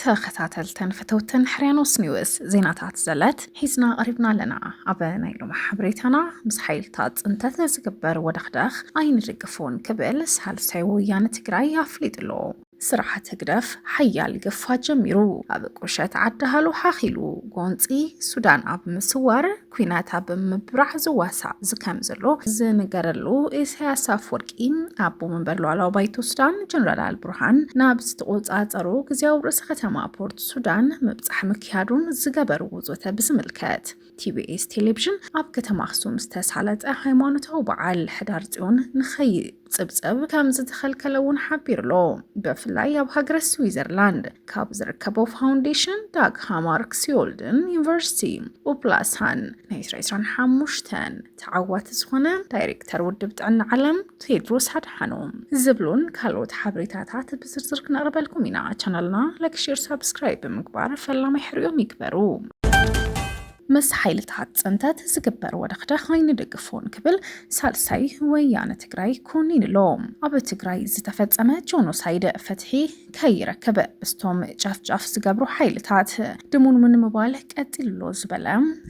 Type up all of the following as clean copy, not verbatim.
ተኸታተልተን ፈተውተን ሕርያኖስ ኒውስ ዜናታት ዘለት ሒዝና ቀሪብና ኣለና ኣብ ናይሎ ማሕበሬታና ምስ ሓይልታት ጽንተት ዝግበር ወደኽዳኽ ኣይንድግፉን ክብል ሳልሳይ ወያነ ትግራይ ኣፍሊጡሎ ስራሕት ህግደፍ ሓያል ገፋ ጀሚሩ ኣብ ቁሸት ዓዳሃሉ ሓኺሉ ጎንፂ ሱዳን ኣብ ምስዋር ኩናት ኣብ ምብራህ ዝዋሳ ዝከም ዘሎ ዝነገረሉ ኢሳያስ አፈወርቂ ኣብ መንበር ሉዓላዊ ባይቶ ሱዳን ጀነራል አልቡርሃን ናብ ዝተቆጻጸሩ ግዚያዊ ርእሰ ከተማ ፖርት ሱዳን ምብጻሕ ምክያዱን ዝገበርዎ ዞተ ብዝምልከት ቲቢኤስ ቴሌቪዥን ኣብ ከተማ ኣክሱም ዝተሳለጠ ሃይማኖታዊ በዓል ሕዳር ጽዮን ንኸይ ጽብጽብ ከም ዝተኸልከለውን ሓቢርሎ ብፍላይ ኣብ ሃገረ ስዊዘርላንድ ካብ ዝርከበው ፋውንዴሽን ዳግ ሃማርክ ሲዮልድን ዩኒቨርሲቲ ኡፕላሳን ናይ 25 ተዓዋቲ ዝኾነ ዳይሬክተር ውድብ ጥዕና ዓለም ቴድሮስ ኣድሓኖም ዝብሉን ካልኦት ሓበሬታታት ብዝርዝር ክነቕርበልኩም ኢና። ቻናልና ላይክ፣ ሼር፣ ሰብስክራይብ ብምግባር ፈላማይ ሕርዮም ይግበሩ። ምስ ሓይልታት ጽንተት ዝግበር ወደኽዳኽ ኣይንድግፉን ክብል ሳልሳይ ወያነ ትግራይ ኮኒንሎ ኣብ ትግራይ ዝተፈጸመ ጆኖሳይድ ፍትሒ ከይረከበ ብስቶም ጫፍጫፍ ዝገብሩ ሓይልታት ድሙን ምንምባል ቀጢልሎ ዝበለ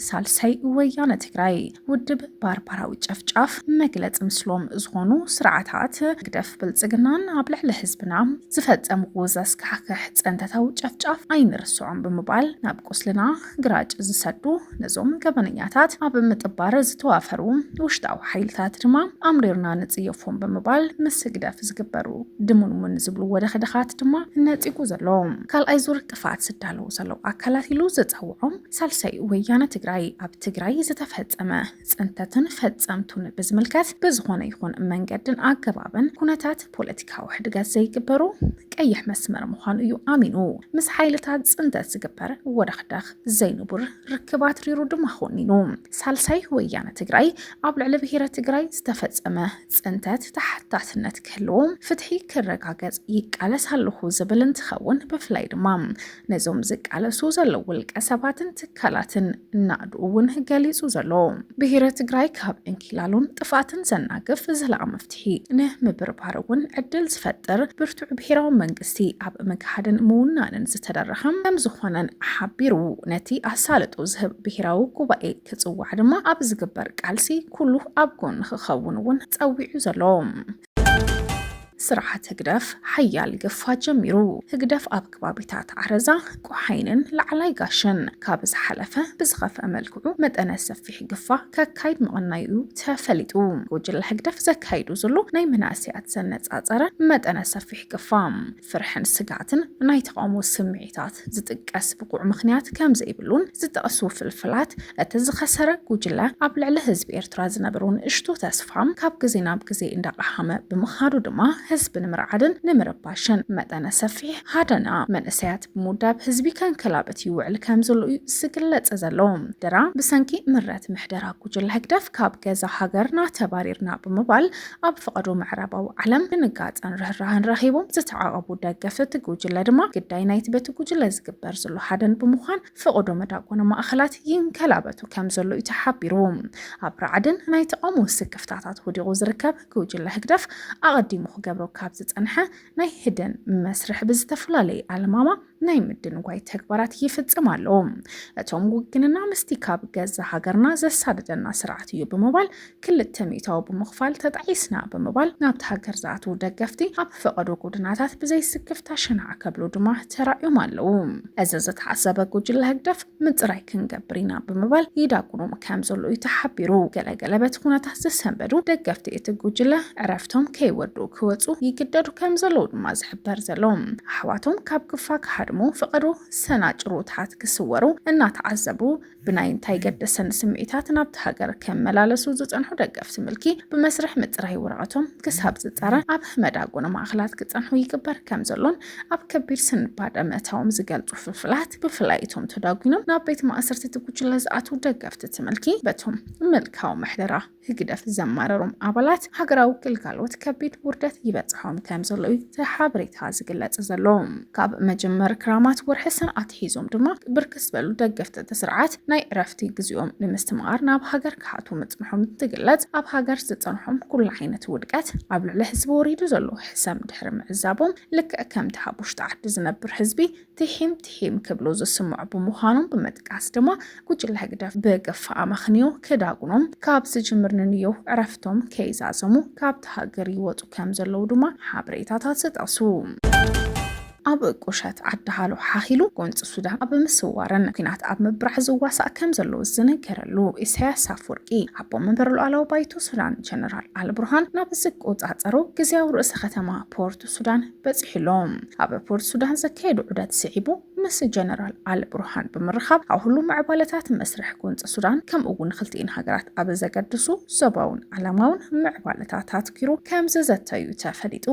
ሳልሳይ ወያነ ትግራይ ውድብ ባርባራዊ ጨፍጫፍ መግለጽ ምስሎም ዝኾኑ ስርዓታት ግደፍ ብልጽግናን ኣብ ልዕሊ ህዝብና ዝፈጸምዎ ዘስካሕክሕ ጽንተታዊ ጨፍጫፍ ኣይንርስዖም ብምባል ናብ ቁስልና ግራጭ ዝሰዱ ነዞም ገበነኛታት ኣብ ምጥባር ዝተዋፈሩ ውሽጣዊ ሓይልታት ድማ ኣምሪርና ንጽየፎም ብምባል ምስ ግደፍ ዝግበሩ ድሙን ዝብሉ ወደኽዳኻት ድማ ነጺጉ ዘሎ ካልኣይ ዙር ጥፋት ዝዳለው ዘለው ኣካላት ኢሉ ዝጸውዖም ሳልሳይ ወያነ ትግራይ ኣብ ትግራይ ዝተፈጸመ ጽንተትን ፈጸምቱን ብዝምልከት ብዝኾነ ይኹን መንገድን ኣገባብን ኩነታት ፖለቲካዊ ሕድገት ዘይግበሩ ቀይሕ መስመር ምዃኑ እዩ ኣሚኑ ምስ ሓይልታት ጽንተት ዝግበር ወደኽዳኽ ዘይንቡር ርክባት ሪሩ ድማ ኾኒኑ ሳልሳይ ወያነ ትግራይ ኣብ ልዕሊ ብሔረ ትግራይ ዝተፈጸመ ጽንተት ተሓታስነት ክህልዎ ፍትሒ ክረጋገጽ ይቃለስ ኣለኹ ዝብል እንትኸውን ብፍላይ ድማ ነዞም ዝቃለሱ ዘለው ውልቀ ሰባትን ትካላትን እናድኡውን ገሊጹ ዘሎ ብሔረ ትግራይ ካብ እንኪላሉን ጥፋትን ዘናግፍ ዝላቕ መፍትሒ ንምብርባር እውን ዕድል ዝፈጥር ብርቱዕ ብሔራዊ መንግስቲ ኣብ መግሃድን ምውናንን ዝተደረኸም ከም ዝኾነን ሓቢሩ ነቲ ኣሳልጡ ዝህብ ብሔራዊ ጉባኤ ክጽዋዕ ድማ ኣብ ዝግበር ቃልሲ ኩሉ ኣብ ጎን ክኸውን እውን ጸዊዑ ዘሎ ስራሕት ህግደፍ ሓያል ገፋ ጀሚሩ ህግደፍ ኣብ ከባቢታት ዓረዛ ቆሓይንን ላዕላይ ጋሽን ካብ ዝሓለፈ ብዝኸፈ መልክዑ መጠነ ሰፊሕ ገፋ ከካይድ መቐናዩ ተፈሊጡ ጉጅለ ህግደፍ ዘካይዱ ዘሎ ናይ መናእስያት ዘነጻጸረ መጠነ ሰፊሕ ገፋ ፍርሕን ስጋትን ናይ ተቃውሞ ስምዒታት ዝጥቀስ ብቁዕ ምኽንያት ከም ዘይብሉን ዝጠቕሱ ፍልፍላት እቲ ዝኸሰረ ጉጅለ ኣብ ልዕሊ ህዝቢ ኤርትራ ዝነበሩን እሽቶ ተስፋ ካብ ግዜ ናብ ግዜ እንዳቀሓመ ብምኻዱ ድማ ህዝብ ንምርዓድን ንምርባሽን መጠነ ሰፊሕ ሃደና መንእሰያት ብምውዳብ ህዝቢ ከንከላበት ይውዕል ከም ዘሎ ዝግለጽ ዘሎ ደራ ብሰንኪ ምረት ምሕደራ ጉጅለ ህግደፍ ካብ ገዛ ሃገርና ተባሪርና ብምባል ኣብ ፍቐዶ ምዕራባዊ ዓለም ድንጋጸን ርህራህን ረኺቦም ዝተዓቐቡ ደገፍቲ ጉጅለ ድማ ግዳይ ናይቲ በቲ ጉጅለ ዝግበር ዘሎ ሓደን ብምዃን ፍቐዶ መዳጎነ ማእኸላት ይንከላበቱ ከም ዘሎ እዩ ተሓቢሩ ኣብ ራዕድን ናይ ተቃውሞ ስክፍታታት ወዲቑ ዝርከብ ጉጅለ ህግደፍ ኣቐዲሙ ክገብሮ ካብ ዝጸንሐ ናይ ህደን መስርሕ ብዝተፈላለየ ኣልማማ ናይ ምድን ጓይ ተግባራት ይፍጽም ኣሎ እቶም ውግንና ምስቲ ካብ ገዛ ሃገርና ዘሳደደና ስርዓት እዩ ብምባል ክልተ ሚእታዊ ብምኽፋል ተጣዒስና ብምባል ናብቲ ሃገር ዝኣትዉ ደገፍቲ ኣብ ፍቐዶ ጎድናታት ብዘይ ስክፍታ ሽናዕ ከብሉ ድማ ተራእዮም ኣለዉ እዚ ዝተሓሰበ ጉጅለ ህግደፍ ምጽራይ ክንገብር ኢና ብምባል ይዳጉኖም ከም ዘሎ እዩ ተሓቢሩ ገለገለ በቲ ኩነታት ዝሰንበዱ ደገፍቲ እቲ ጉጅለ ዕረፍቶም ከይወዱ ክወፁ ይግደዱ ከም ዘለዉ ድማ ዝሕበር ዘሎ ኣሕዋቶም ካብ ክፋ ክሓድሙ ፍቐዶ ሰናጭሮታት ክስወሩ እናተዓዘቡ ብናይ እንታይ ገደሰን ስምዒታት ናብቲ ሃገር ከመላለሱ ዝጸንሑ ደገፍቲ ምልኪ ብመስርሕ ምጽራይ ወረቐቶም ክሳብ ዝጸረ ኣብ መዳጎነ ማእኸላት ክጸንሑ ይግበር ከም ዘሎን ኣብ ከቢድ ስንባደ መእታዎም ዝገልጹ ፍልፍላት ብፍላይ እቶም ተዳጉኖም ናብ ቤት ማእሰርቲ ጉጅለ ዝኣትዉ ደገፍቲ ትምልኪ በቶም ምልካዊ ምሕደራ ህግደፍ ዘማረሮም ኣባላት ሃገራዊ ግልጋሎት ከቢድ ውርደት ይበጽሖም ከም ዘሎ ተሓብሬታ ዝግለጽ ዘሎ ካብ መጀመር ክራማት ወርሒ ሰንዓት ሒዞም ድማ ብርክስ በሉ ደገፍቲ ተስርዓት ናይ ዕረፍቲ ግዚኦም ንምስትምቃር ናብ ሃገር ክሓቱ ምጥምሖም ትግለጽ ኣብ ሃገር ዝጸንሖም ኩሉ ዓይነት ውድቀት ኣብ ልዕሊ ህዝቢ ወሪዱ ዘሎ ሕሰም ድሕሪ ምዕዛቦም ልክዕ ከም ተሓቡሽቲ ዓዲ ዝነብር ህዝቢ ትሒም ክብሎ ዝስምዑ ብምዃኖም በመጥቃስ ድማ ጉጅለ ህግደፍ ብገፋእ ኣመኽንዮ ክዳጉኖም ካብ ዝጅምርንንዮ ዕረፍቶም ከይዛዘሙ ካብቲ ሃገር ይወፁ ከም ዘለው ድማ ሓበሬታታት ዝጠቕሱ ኣብ ቁሸት ዓድሃሎ ሓኺሉ ጎንፂ ሱዳን ኣብ ምስዋረን ኩናት ኣብ ምብራዕ ዝዋሳእ ከም ዘሎ ዝነገረሉ ኢሳያስ አፈወርቂ ኣቦ መንበር ሉዓላዊ ባይቶ ሱዳን ጀነራል አልቡርሃን ናብ ዝቆጻጸሩ ግዚያዊ ርእሰ ከተማ ፖርት ሱዳን በፂሕሎም ኣብ ፖርት ሱዳን ዘካየዱ ዑደት ስዒቡ ምስ ጀነራል አልቡርሃን ብምርኻብ ኣብ ሁሉ ምዕባለታት መስርሕ ጎንፂ ሱዳን ከምኡ እውን ክልቲአን ሃገራት ኣብ ዘገድሱ ዞባውን ዓለማውን ምዕባለታት ኣትኪሩ ከም ዝዘተዩ ተፈሊጡ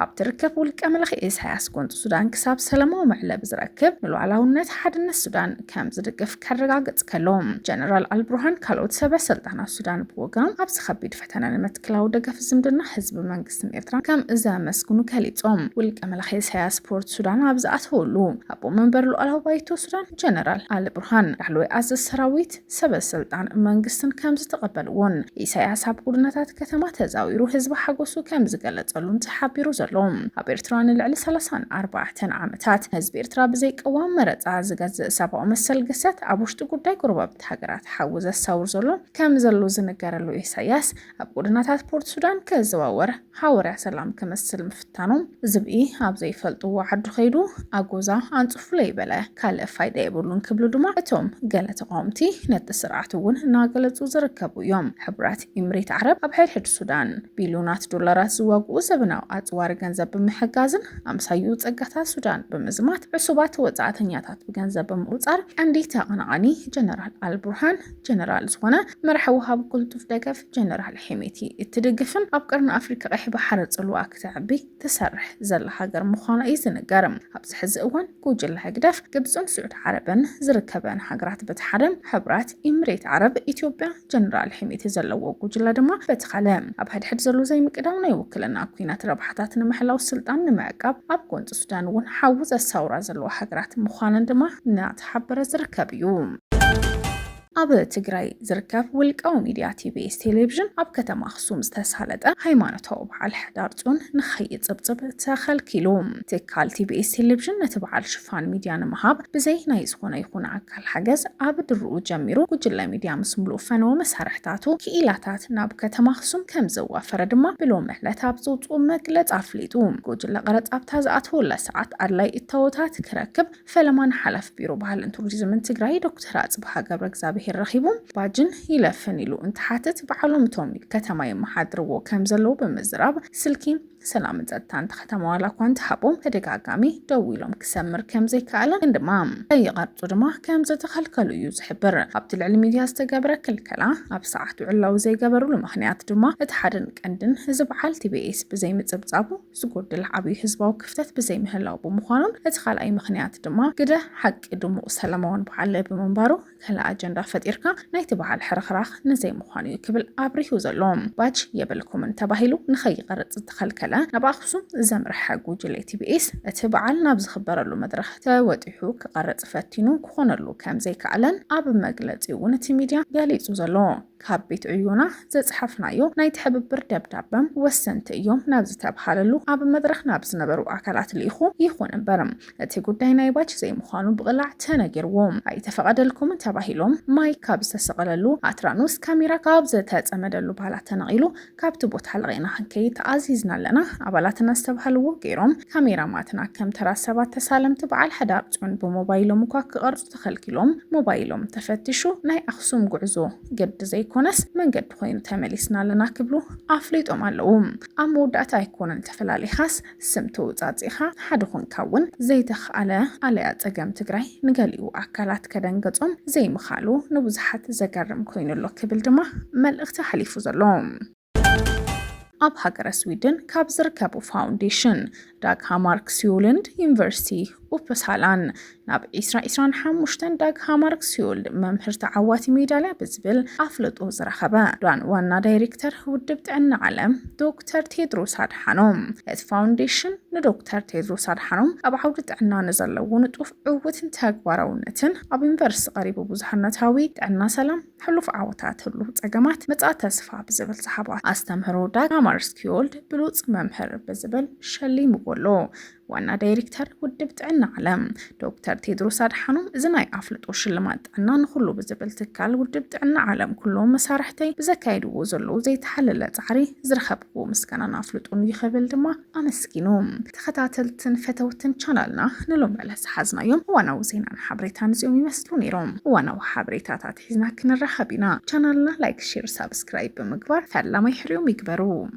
ኣብ ትርከብ ውልቀ መልእኽቲ ኢሳያስ ጎንፂ ሱዳን ክሳብ ሰላማዊ መዕለብ ዝረክብ ንሉዓላውነት ሓድነት ሱዳን ከም ዝድግፍ ከረጋግጽ ከሎም ጀነራል አልቡርሃን ካልኦት ሰበስልጣናት ሱዳን ብወገኖም ኣብ ዝኸቢድ ፈተና ንምትክላው ደገፍ ዝምድና ህዝቢ መንግስትን ኤርትራ ከም ዘመስግኑ ገሊጾም ውልቀ መልእኽቲ ኢሳያስ ፖርት ሱዳን ኣብ ዝኣተወሉ ኣቦ መንበር ሉዓላዊ ባይቶ ሱዳን ጀነራል አልቡርሃን ላዕለዋይ ኣዛዚ ሰራዊት ሰበስልጣን መንግስትን ከም ዝተቐበልዎን ኢሳያስ ኣብ ጉድነታት ከተማ ተዛዊሩ ህዝቢ ሓጎሱ ከም ዝገለጸሉን ተሓቢሩ ዘሎ ኣብ ኤርትራ ንልዕሊ 34 ዓመታት ህዝቢ ኤርትራ ብዘይቀዋም መረፃ ዝገዝእ ሰብኣዊ መሰል ግሰት ኣብ ውሽጢ ጉዳይ ጎረባብቲ ሃገራት ሓውዘ ሳውር ዘሎ ከም ዘሎ ዝነገረሉ ኢሳያስ ኣብ ጉድናታት ፖርት ሱዳን ከዘዋወር ሓወርያ ሰላም ክመስል ምፍታኖም ዝብኢ ኣብ ዘይፈልጥዎ ዓዱ ኸይዱ ኣጎዛ ኣንጽፉ ለይበለ ካልእ ፋይዳ የብሉን ክብሉ ድማ እቶም ገለ ተቃውምቲ ነቲ ስርዓት እውን እናገለጹ ዝርከቡ እዮም ሕብራት ኤምሬት ዓረብ ኣብ ሕድሕድ ሱዳን ቢልዮናት ዶላራት ዝዋግኡ ዘበናዊ ኣጽዋሪ ገንዘብ ብምሕጋዝን ኣምሳዩ ጸጋታት ሱዳን በመዝማት ዕሱባት ወጻእተኛታት በገንዘብ በመውጻር ቀንዲ ተቀናቃኒ ጀነራል አልቡርሃን ጀነራል ዝኾነ መርሐ ወሃብ ቁልጡፍ ደገፍ ጀነራል ሒሜቲ እትደግፍን ኣብ ቀርኒ አፍሪካ ቀይሕ ባሕር ጽልዋ ክትዕቢ ትሰርሕ ዘላ ሃገር ምዃና እዩ ዝነገር ኣብዚ ሕዚ እዋን ጉጅለ ህግደፍ ግብፅን ስዑድ ዓረብን ዝርከበን ሃገራት በተሓደም ሕብራት ኤምሬት ዓረብ ኢትዮጵያ ጀነራል ሒሜቲ ዘለዎ ጉጅለ ድማ በተኻለ ኣብ ሕድሕድ ዘሎ ዘይምቅዳው ናይ ውክልና ኩናት ረብሓታት ንምሕላው ስልጣን ንምዕቃብ ኣብ ጎንፂ ሱዳን እውን ሓውዝ ኣሳውራ ዘለዎ ሃገራት ምዃነን ድማ እናተሓበረ ዝርከብ እዩ ኣብ ትግራይ ዝርከብ ውልቃዊ ሚድያ ቲቢኤስ ቴሌቪዥን ኣብ ከተማ ኣክሱም ዝተሳለጠ ሃይማኖታዊ በዓል ሕዳር ጾን ንኸይጽብጽብ ተኸልኪሉ ትካል ቲቢኤስ ቴሌቪዥን ነቲ በዓል ሽፋን ሚድያ ንምሃብ ብዘይ ናይ ዝኾነ ይኹን ኣካል ሓገዝ ኣብ ድርኡ ጀሚሩ ጉጅለ ሚድያ ምስ ምሉእ ፈነወ መሳርሕታቱ ክኢላታት ናብ ከተማ ኣክሱም ከም ዘዋፈረ ድማ ብሎም ዕለት ኣብ ዘውፅኡ መግለፂ ኣፍሊጡ ጉጅለ ቀረፅ ኣብታ ዝኣተወላ ሰዓት ኣድላይ እታወታት ክረክብ ፈለማን ሓላፍ ቢሮ ባህልን ቱሪዝምን ትግራይ ዶክተር ኣጽብሃ ገብረ እግዚአብሔር ረኺቦም ባጅን ይለፍን ኢሉ እንትሓትት በዓሎም ቶም ከተማ የመሓድርዎ ከም ዘለው በመዝራብ ስልኪ ሰላም ጸጥታን ከተማ ዋላ ኳንት ሓቦም ተደጋጋሚ ደው ኢሎም ክሰምር ከም ዘይከኣለን ድማ ይቐርጹ ድማ ከም ዝተኸልከሉ እዩ ዝሕብር ኣብቲ ልዕሊ ሚድያ ዝተገብረ ክልከላ ኣብ ሰዓት ውዕላው ዘይገበሩሉ ምኽንያት ድማ እቲ ሓደን ቀንድን ዝበዓል ቲቢኤስ ብዘይ ምጽብጻቡ ዝጎድል ዓብይ ህዝባዊ ክፍተት ብዘይ ምህላው ብምዃኑን እቲ ካልኣይ ምኽንያት ድማ ግደ ሓቂ ድሙቕ ሰላማውን በዓል ብምንባሩ ከላ ኣጀንዳ ፈጢርካ ናይቲ በዓል ሕርኽራኽ ንዘይ ምዃኑ እዩ ክብል ኣብሪሁ ዘሎ ባጅ የብልኩምን ተባሂሉ ንኸይቐርጽ ተኸልከለ ናብ ኣክሱም ዘምርሐ ጉጅለ ቲቢኤስ እቲ በዓል ናብ ዝኽበረሉ መድረኽ ተወጢሑ ክቐርጽ ፈቲኑ ክኾነሉ ከም ዘይከኣለን ኣብ መግለጺ እውን እቲ ሚድያ ገሊጹ ዘሎ ካብ ቤት ዕዩና ዘጽሐፍናዮ ናይ ትሕብብር ደብዳበም ወሰንቲ እዮም ናብ ዝተባሃለሉ ኣብ መድረኽ ናብ ዝነበሩ ኣካላት ልኢኹ ይኹን እምበር እቲ ጉዳይ ናይ ባጅ ዘይምዃኑ ብቕላዕ ተነጊርዎም ኣይተፈቐደልኩም ተባሂሎም ማይ ካብ ዝተሰቐለሉ ኣትራኖስ ካሜራ ካብ ዝተጸመደሉ ባላት ተነቒሉ ካብቲ ቦታ ለቒና ክንከይድ ተኣዚዝና ኣለና ኣባላትና ዝተባሃልዎ ገይሮም ካሜራማትና ከም ተራ ሰባት ተሳለምቲ በዓል ሕዳር ጾን ብሞባይሎም እኳ ክቐርጹ ተኸልኪሎም ሞባይሎም ተፈቲሹ ናይ ኣክሱም ጉዕዞ ገዲ ዘይኮነስ መንገዲ ኮይኑ ተመሊስና ኣለና ክብሉ ኣፍሊጦም ኣለዉ ኣብ መወዳእታ ኣይኮነን ተፈላሊኻስ ስምቲ ውፃፂኻ ሓደ ኮንካውን ዘይተኽኣለ ኣለያ ፀገም ትግራይ ንገሊኡ ኣካላት ከደንገጾም ዘይምኻሉ ንብዙሓት ዘገርም ኮይኑሎ ክብል ድማ መልእኽቲ ሓሊፉ ዘሎ ኣብ ሃገረ ስዊድን ካብ ዝርከቡ ፋውንዴሽን ዳግ ሃማርክ ስዩልንድ ዩኒቨርሲቲ وبسالان ناب إسران حموشتن داق هامارك سيول ممهر تعواتي ميداليا بزبل أفلط وزرخبا دوان وانا دايركتر ودبت عنا علم دكتور تيدروس أدحانوم فاونديشن ندكتور تيدروس أدحانوم أبعودت عنا نزلو ونطوف عوة تاقباراونتن أبين فرس قريب بوزحنتاوي عنا سلام حلوف عواتات هلو تاقامات متى تسفى بزبل صحابات أستمهرو داق هامارك سيول بلوت ممهر بزبل شلي مقولو وانا دايركتر ودبت عنا علم دكتور تيدروس أدحانوم زناي أفلط وشلمات عنا نخلو بزبل تكال ودبت عنا علم كلهم مسارحتي بزكايد وزلو زي تحلل تعري زرخبكو مسكنا نافلطون يخبل دما أمسكينوم تخطاتلتن فتوتن شانلنا نلوم بلس حزنا يوم وانا وزينا حبريتان زيوم يمثلوني روم وانا وحبريتات حزنا كنرحبنا شانلنا لايك شير سابسكرايب بمقبار فلا ما يحريوم يكبرو